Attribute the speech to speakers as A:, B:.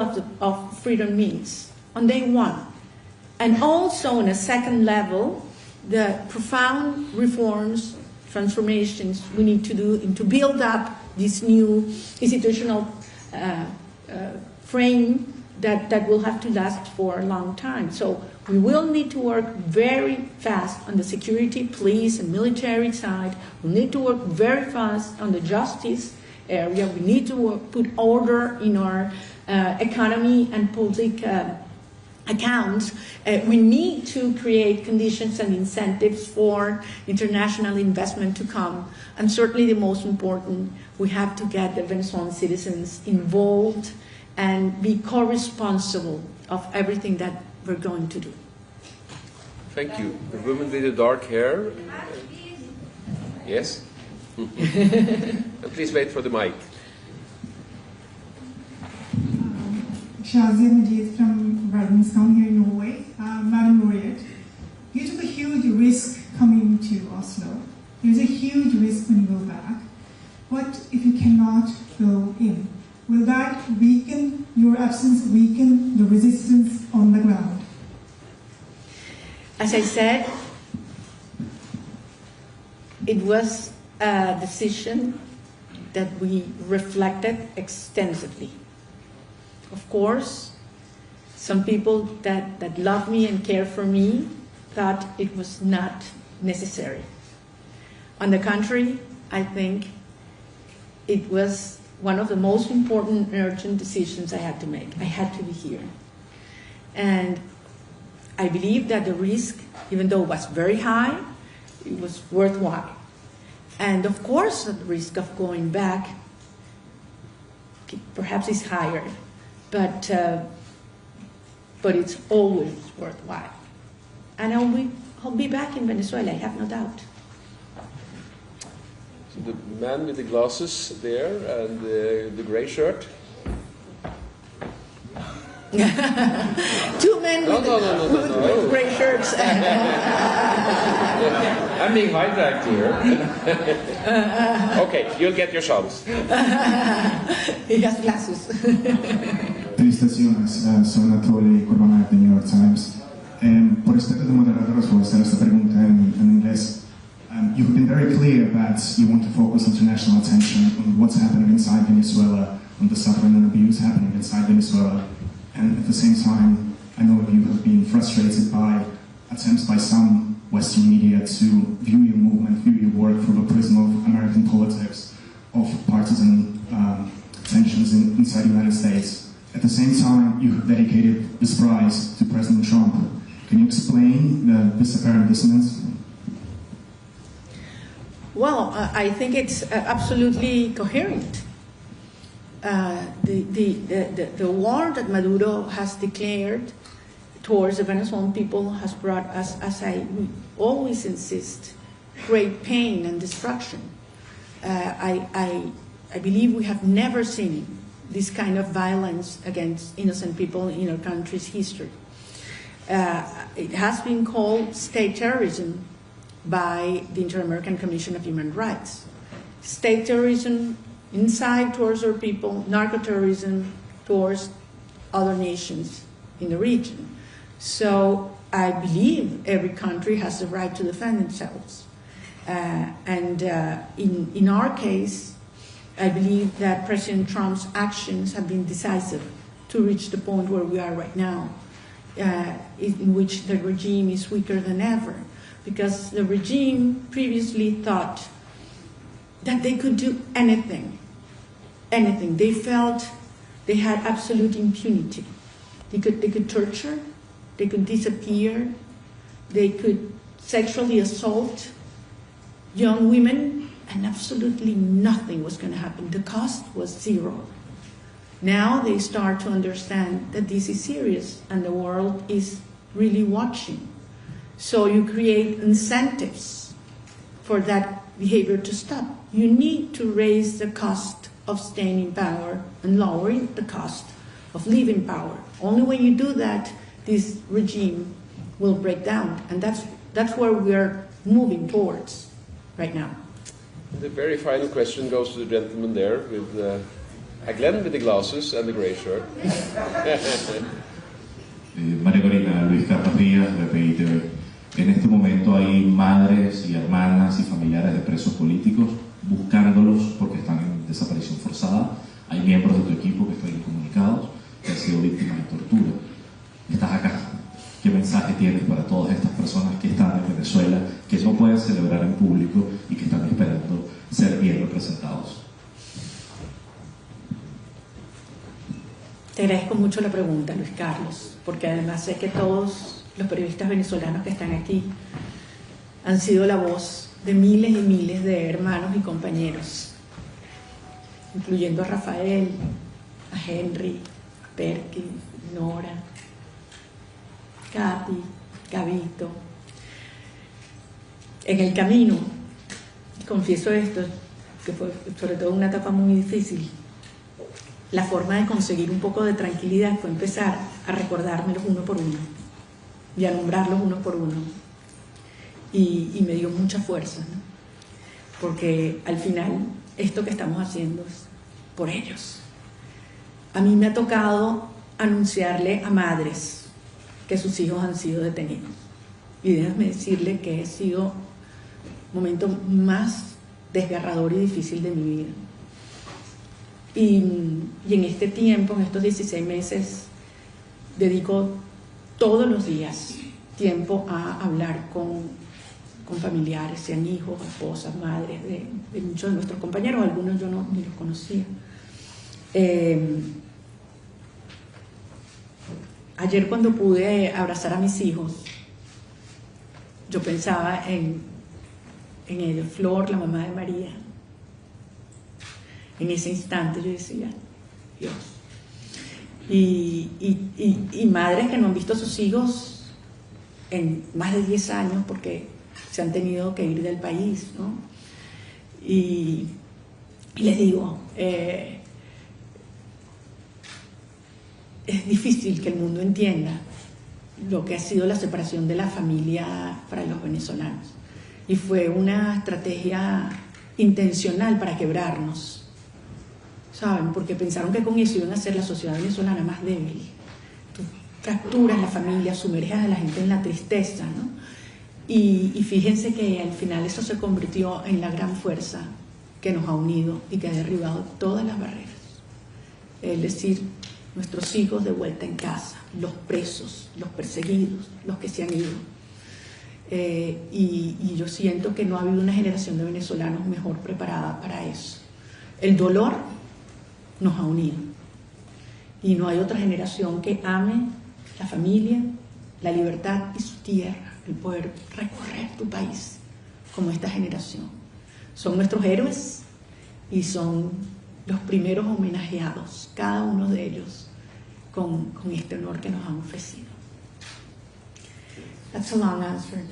A: of freedom means on day one. And also on a second level, the profound reforms, transformations we need to do and to build up this new institutional frame that will have to last for a long time. So we will need to work very fast on the security, police, and military side. We need to work very fast on the justice area. We need to put order in our economy and public accounts. We need to create conditions and incentives for international investment to come. And certainly the most important, we have to get the Venezuelan citizens involved and be co-responsible of everything that we're going to do.
B: Thank you. The woman with the dark hair. Yes? Please wait for the mic.
C: Shazia Majid from Radenskamp here in Norway. Madam Laureate, you took a huge risk coming to Oslo. There's a huge risk when you go back. What if you cannot go in? Will that weaken, your absence weaken the resistance on the ground?
A: As I said, it was a decision that we reflected extensively. Of course, some people that love me and care for me thought it was not necessary. On the contrary, I think it was one of the most important and urgent decisions I had to make. I had to be here. And I believe that the risk, even though it was very high, it was worthwhile. And of course, the risk of going back perhaps is higher, but it's always worthwhile. And I'll be back in Venezuela, I have no doubt.
B: So the man with the glasses there and the gray shirt.
A: Two men with gray shirts.
B: I'm being hijacked here. Okay, you'll get your chance.
A: He has glasses.
D: Felicitaciones, soy Anatoly Kurbanov de New York Times. Por respeto de moderadores, voy a hacer esta pregunta en inglés. You've been very clear that you want to focus international attention on what's happening inside Venezuela, on the suffering and abuse happening inside Venezuela. And at the same time, I know you have been frustrated by attempts by some Western media to view your movement, view your work through the prism of American politics, of partisan tensions inside the United States. At the same time, you have dedicated this prize to President Trump. Can you explain this apparent dissonance?
A: Well, I think it's absolutely coherent. The war that Maduro has declared towards the Venezuelan people has brought us, as I always insist, great pain and destruction. I believe we have never seen this kind of violence against innocent people in our country's history. It has been called state terrorism by the Inter-American Commission of Human Rights. State terrorism inside towards our people, narco-terrorism towards other nations in the region. So I believe every country has the right to defend themselves. In our case, I believe that President Trump's actions have been decisive to reach the point where we are right now, in which the regime is weaker than ever. Because the regime previously thought that they could do anything. Anything. They felt they had absolute impunity. They could torture, they could disappear, they could sexually assault young women, and absolutely nothing was going to happen. The cost was zero. Now they start to understand that this is serious and the world is really watching. So you create incentives for that behavior to stop. You need to raise the cost of staying in power and lowering the cost of leaving power. Only when you do that, this regime will break down. And that's where we are moving towards right now.
B: The very final question goes to the gentleman there with A Glenn with the glasses and the gray shirt.
E: Maria Corina, Luis Carlos Díaz de PITV. En este momento hay madres y hermanas y familiares de presos políticos buscándolos porque están en desaparición forzada. Hay miembros de tu equipo que están incomunicados, que han sido víctimas de tortura. Estás acá. ¿Qué mensaje tienes para todas estas personas que están en Venezuela, que no pueden celebrar en público y que están esperando ser bien representados?
A: Te agradezco mucho la pregunta, Luis Carlos, porque además sé que todos los periodistas venezolanos que están aquí han sido la voz de miles y miles de hermanos y compañeros, incluyendo a Rafael, a Henry, a Perky, Nora, Katy, Gabito. En el camino, confieso esto, que fue sobre todo una etapa muy difícil, la forma de conseguir un poco de tranquilidad fue empezar a recordármelos uno por uno y a nombrarlos uno por uno. Y me dio mucha fuerza, ¿no? Porque al final esto que estamos haciendo es por ellos. A mí me ha tocado anunciarle a madres que sus hijos han sido detenidos. Y déjame decirle que ha sido el momento más desgarrador y difícil de mi vida. Y en este tiempo, en estos 16 meses, dedico todos los días tiempo a hablar con familiares, sean hijos, esposas, madres de muchos de nuestros compañeros, algunos yo ni los conocía. Ayer cuando pude abrazar a mis hijos, yo pensaba en ellos, Flor, la mamá de María. En ese instante yo decía, Dios. Y madres que no han visto a sus hijos en más de 10 años porque se han tenido que ir del país, ¿no? Y les digo, es difícil que el mundo entienda lo que ha sido la separación de la familia para los venezolanos. Y fue una estrategia intencional para quebrarnos, ¿saben? Porque pensaron que con eso iban a hacer la sociedad venezolana más débil. Tú fracturas la familia, sumerges a la gente en la tristeza, ¿no? Y fíjense que al final eso se convirtió en la gran fuerza que nos ha unido y que ha derribado todas las barreras. Es decir, nuestros hijos de vuelta en casa, los presos, los perseguidos, los que se han ido. Y yo siento que no ha habido una generación de venezolanos mejor preparada para eso. El dolor nos ha unido y no hay otra generación que ame la familia, la libertad y su tierra, el poder recorrer tu país como esta generación. Son nuestros héroes y son los primeros homenajeados, cada uno de ellos con este honor que nos han ofrecido. That's a long answer.